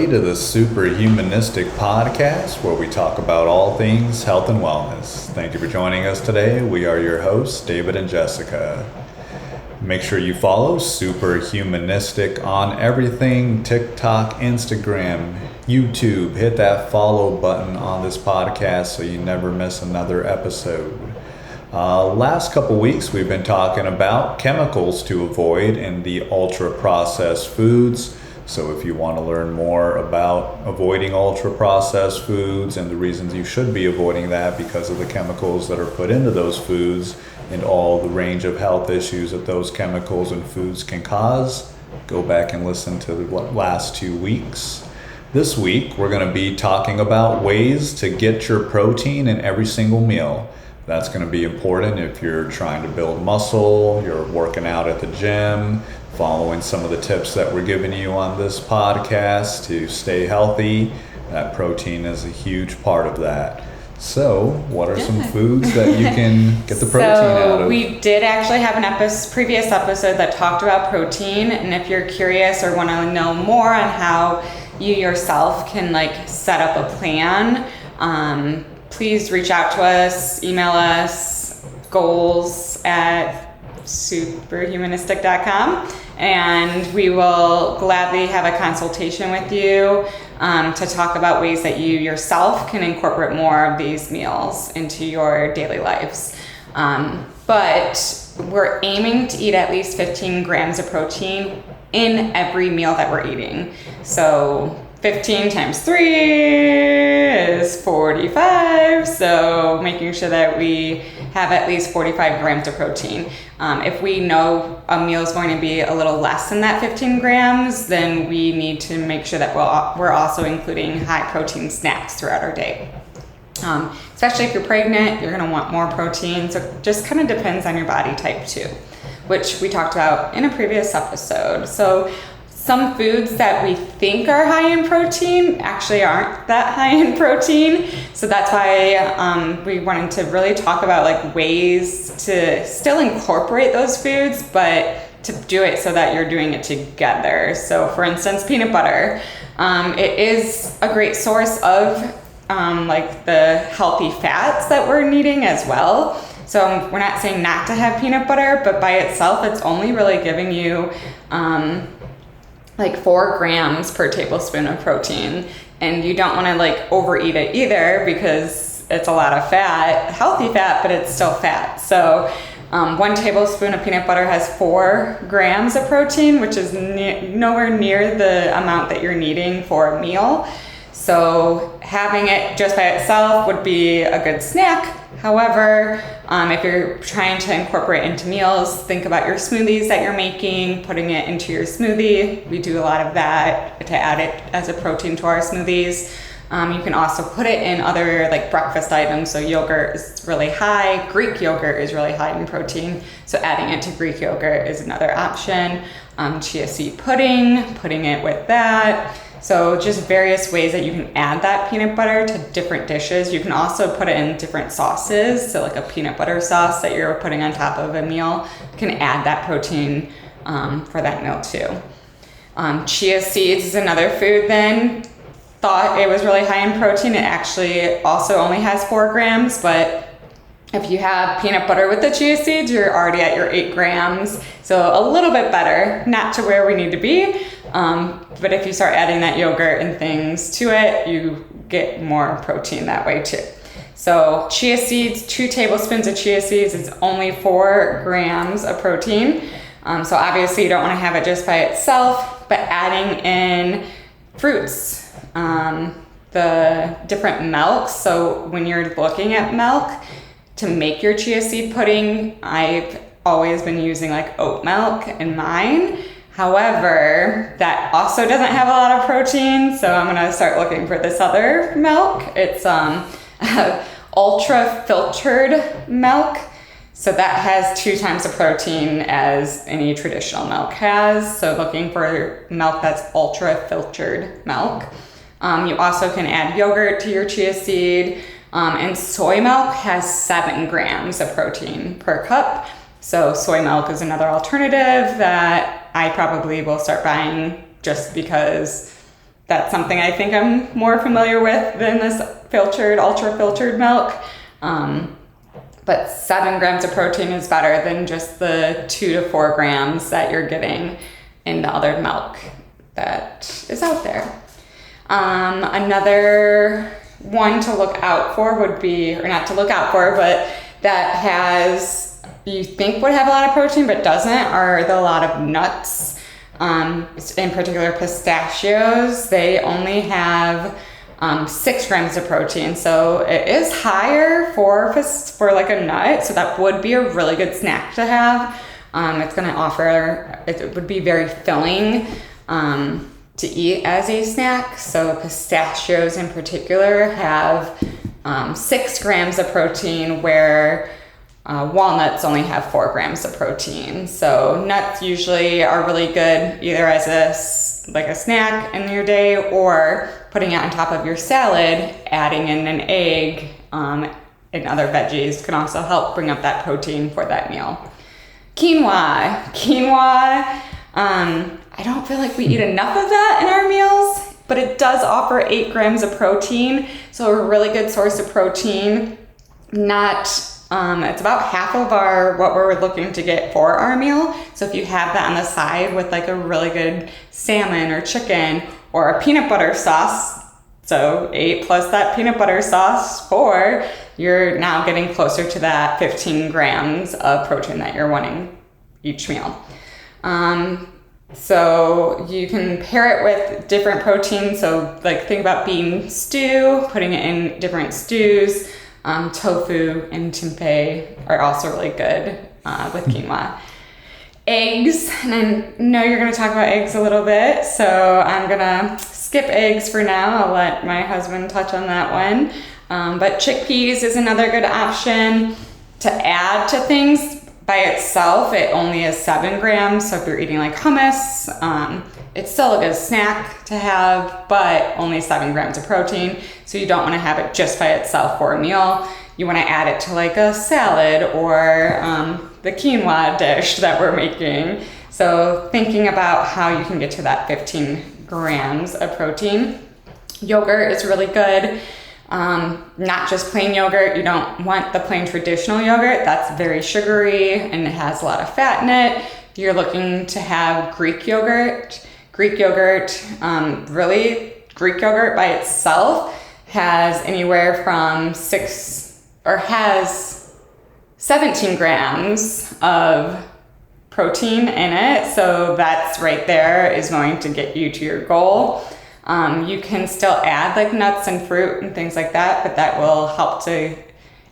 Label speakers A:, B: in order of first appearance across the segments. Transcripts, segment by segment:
A: to the Superhumanistic Podcast, where we talk about all things health and wellness. Thank you for joining us today. We are your hosts, David and Jessica. Make sure you follow Superhumanistic on everything: TikTok, Instagram, YouTube. Hit that follow button on this podcast so you never miss another episode. Last couple weeks we've been talking about chemicals to avoid in the ultra-processed foods. So if you want to learn more about avoiding ultra-processed foods and the reasons you should be avoiding that because of the chemicals that are put into those foods and all the range of health issues that those chemicals and foods can cause, go back and listen to the last 2 weeks. This week we're going to be talking about ways to get your protein in every single meal. That's going to be important if you're trying to build muscle, you're working out at the gym, following some of the tips that we're giving you on this podcast to stay healthy. That protein is a huge part of that. So, what are some foods that you can get the protein out of?
B: We did actually have a previous episode that talked about protein, and if you're curious or want to know more on how you yourself can set up a plan, please reach out to us, email us, goals@superhumanistic.com, and we will gladly have a consultation with you to talk about ways that you yourself can incorporate more of these meals into your daily lives. But we're aiming to eat at least 15 grams of protein in every meal that we're eating. So 15 times 3 is 45, so making sure that we have at least 45 grams of protein. If we know a meal is going to be a little less than that 15 grams, then we need to make sure that we're also including high protein snacks throughout our day. Especially if you're pregnant, you're going to want more protein, so it just kind of depends on your body type too, which we talked about in a previous episode. So some foods that we think are high in protein actually aren't that high in protein. So that's why we wanted to really talk about ways to still incorporate those foods, but to do it so that you're doing it together. So for instance, peanut butter. It is a great source of the healthy fats that we're needing as well. So we're not saying not to have peanut butter, but by itself, it's only really giving you 4 grams per tablespoon of protein, and you don't want to overeat it either because it's a lot of fat, healthy fat, but it's still fat. So 1 tablespoon of peanut butter has 4 grams of protein, which is nowhere near the amount that you're needing for a meal. So having it just by itself would be a good snack. However, if you're trying to incorporate into meals, think about your smoothies that you're making, putting it into your smoothie. We do a lot of that to add it as a protein to our smoothies. You can also put it in other breakfast items. So yogurt is really high. Greek yogurt is really high in protein. So adding it to Greek yogurt is another option. Chia seed pudding, putting it with that. So just various ways that you can add that peanut butter to different dishes. You can also put it in different sauces. So a peanut butter sauce that you're putting on top of a meal can add that protein for that meal too. Chia seeds is another food then. Thought it was really high in protein. It actually also only has 4 grams, but if you have peanut butter with the chia seeds, you're already at your 8 grams. So a little bit better, not to where we need to be. But if you start adding that yogurt and things to it, you get more protein that way too. So chia seeds, 2 tablespoons of chia seeds is only 4 grams of protein. So obviously you don't want to have it just by itself, but adding in fruits, the different milks. So when you're looking at milk to make your chia seed pudding, I've always been using oat milk in mine. However, that also doesn't have a lot of protein, so I'm gonna start looking for this other milk. It's ultra filtered milk. So that has 2 times the protein as any traditional milk has. So looking for milk that's ultra filtered milk. You also can add yogurt to your chia seed. And soy milk has 7 grams of protein per cup. So soy milk is another alternative that I probably will start buying just because that's something I think I'm more familiar with than this ultra filtered milk. But 7 grams of protein is better than just the 2 to 4 grams that you're getting in the other milk that is out there. Another one to look out for would be, or not to look out for, but that has, you think would have a lot of protein but doesn't, are a lot of nuts. In particular pistachios, they only have 6 grams of protein, so it is higher for like a nut, so that would be a really good snack to have. It's going to offer, it would be very filling to eat as a snack. So pistachios in particular have 6 grams of protein, where walnuts only have 4 grams of protein. So nuts usually are really good either as a snack in your day, or putting it on top of your salad, adding in an egg and other veggies can also help bring up that protein for that meal. Quinoa, I don't feel like we eat enough of that in our meals, but it does offer 8 grams of protein, so a really good source of protein. It's about half of what we're looking to get for our meal. So if you have that on the side with like a really good salmon or chicken or a peanut butter sauce, so 8 plus that peanut butter sauce, 4, you're now getting closer to that 15 grams of protein that you're wanting each meal. So you can pair it with different proteins. So like think about bean stew, putting it in different stews. Tofu and tempeh are also really good with quinoa. Eggs, and I know you're going to talk about eggs a little bit, so I'm going to skip eggs for now. I'll let my husband touch on that one. But chickpeas is another good option to add to things. By itself, it only is 7 grams, so if you're eating like hummus, it's still a good snack to have, but only 7 grams of protein, so you don't want to have it just by itself for a meal. You want to add it to like a salad or the quinoa dish that we're making. So thinking about how you can get to that 15 grams of protein. Yogurt is really good. Not just plain yogurt. You don't want the plain traditional yogurt. That's very sugary and it has a lot of fat in it. You're looking to have Greek yogurt. Greek yogurt by itself has anywhere from 17 grams of protein in it. So that's right there is going to get you to your goal. You can still add like nuts and fruit and things like that, but that will help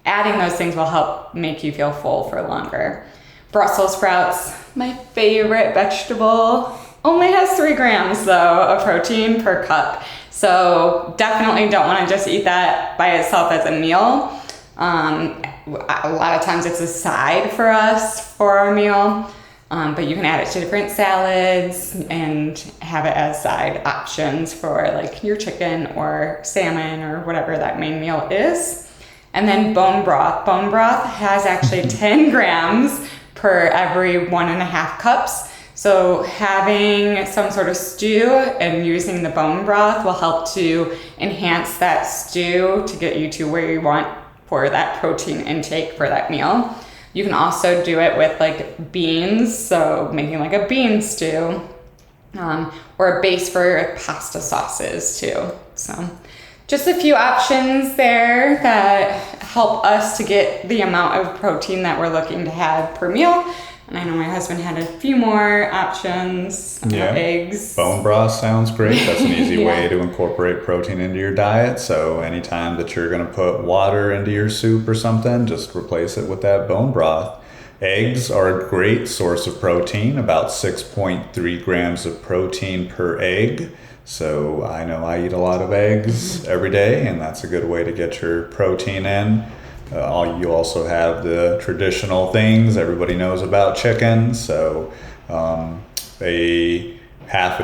B: adding those things will help make you feel full for longer. Brussels sprouts, my favorite vegetable, only has 3 grams though of protein per cup. So definitely don't want to just eat that by itself as a meal. A lot of times it's a side for us for our meal. But you can add it to different salads and have it as side options for like your chicken or salmon or whatever that main meal is. And then bone broth. Bone broth has actually 10 grams per every 1.5 cups. So having some sort of stew and using the bone broth will help to enhance that stew to get you to where you want for that protein intake for that meal. You can also do it with like beans, so making like a bean stew, or a base for pasta sauces too. So just a few options there that help us to get the amount of protein that we're looking to have per meal. And I know my husband had a few more options. Eggs.
A: Bone broth sounds great. That's an easy way to incorporate protein into your diet. So anytime that you're going to put water into your soup or something, just replace it with that bone broth. Eggs are a great source of protein, about 6.3 grams of protein per egg. So I know I eat a lot of eggs every day, and that's a good way to get your protein in. You also have the traditional things everybody knows about chicken. So half a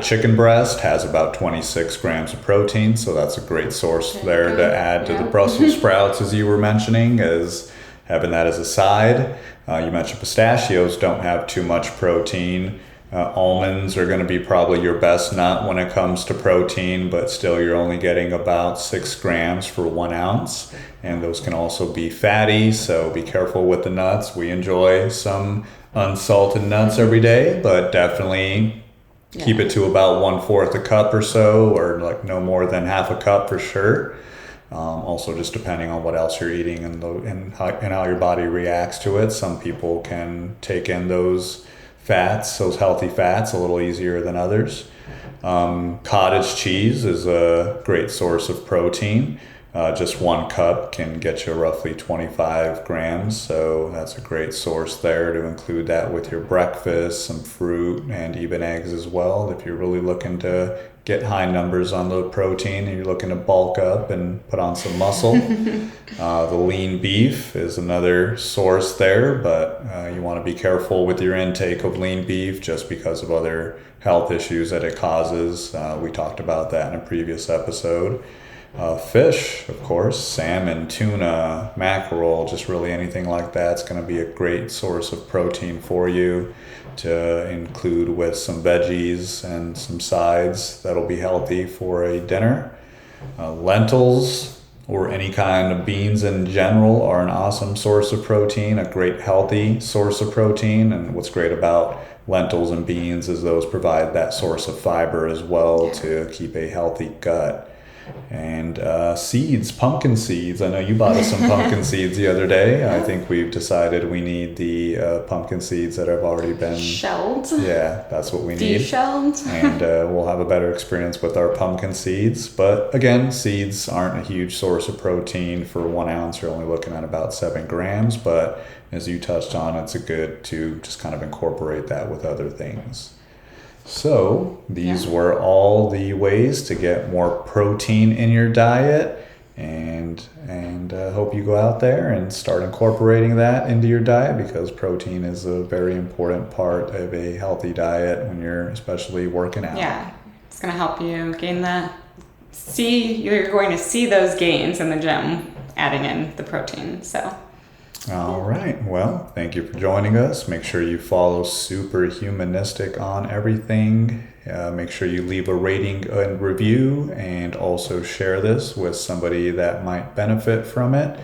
A: chicken breast has about 26 grams of protein. So that's a great source there to add to the Brussels sprouts, as you were mentioning, as having that as a side. You mentioned pistachios don't have too much protein. Almonds are going to be probably your best nut when it comes to protein, but still you're only getting about 6 grams for 1 ounce. And those can also be fatty, so be careful with the nuts. We enjoy some unsalted nuts every day, but definitely keep it to about 1/4 a cup or so, or like no more than half a cup for sure. Also, just depending on what else you're eating and how your body reacts to it. Some people can take in those fats, those healthy fats, a little easier than others. Cottage cheese is a great source of protein. Just 1 cup can get you roughly 25 grams, so that's a great source there to include that with your breakfast, some fruit, and even eggs as well. If you're really looking to get high numbers on the protein and you're looking to bulk up and put on some muscle. The lean beef is another source there, but you want to be careful with your intake of lean beef just because of other health issues that it causes. We talked about that in a previous episode. Fish, of course, salmon, tuna, mackerel, just really anything like that's going to be a great source of protein for you to include with some veggies and some sides that'll be healthy for a dinner. Lentils or any kind of beans in general are an awesome source of protein, a great healthy source of protein. And what's great about lentils and beans is those provide that source of fiber as well to keep a healthy gut. And seeds, pumpkin seeds. I know you bought us some pumpkin seeds the other day. I think we've decided we need the pumpkin seeds that have already been
B: shelled.
A: Yeah, that's what we need.
B: De-shelled.
A: And we'll have a better experience with our pumpkin seeds. But again, seeds aren't a huge source of protein. For 1 ounce, you're only looking at about 7 grams. But as you touched on, it's good to just kind of incorporate that with other things. So these were all the ways to get more protein in your diet, and hope you go out there and start incorporating that into your diet, because protein is a very important part of a healthy diet when you're especially working out.
B: Yeah, it's going to help you gain you're going to see those gains in the gym adding in the protein. So
A: all right. Well, thank you for joining us. Make sure you follow Superhumanistic on everything. Make sure you leave a rating and review, and also share this with somebody that might benefit from it.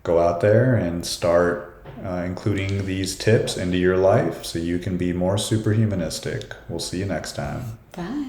A: Go out there and start including these tips into your life so you can be more superhumanistic. We'll see you next time.
B: bye.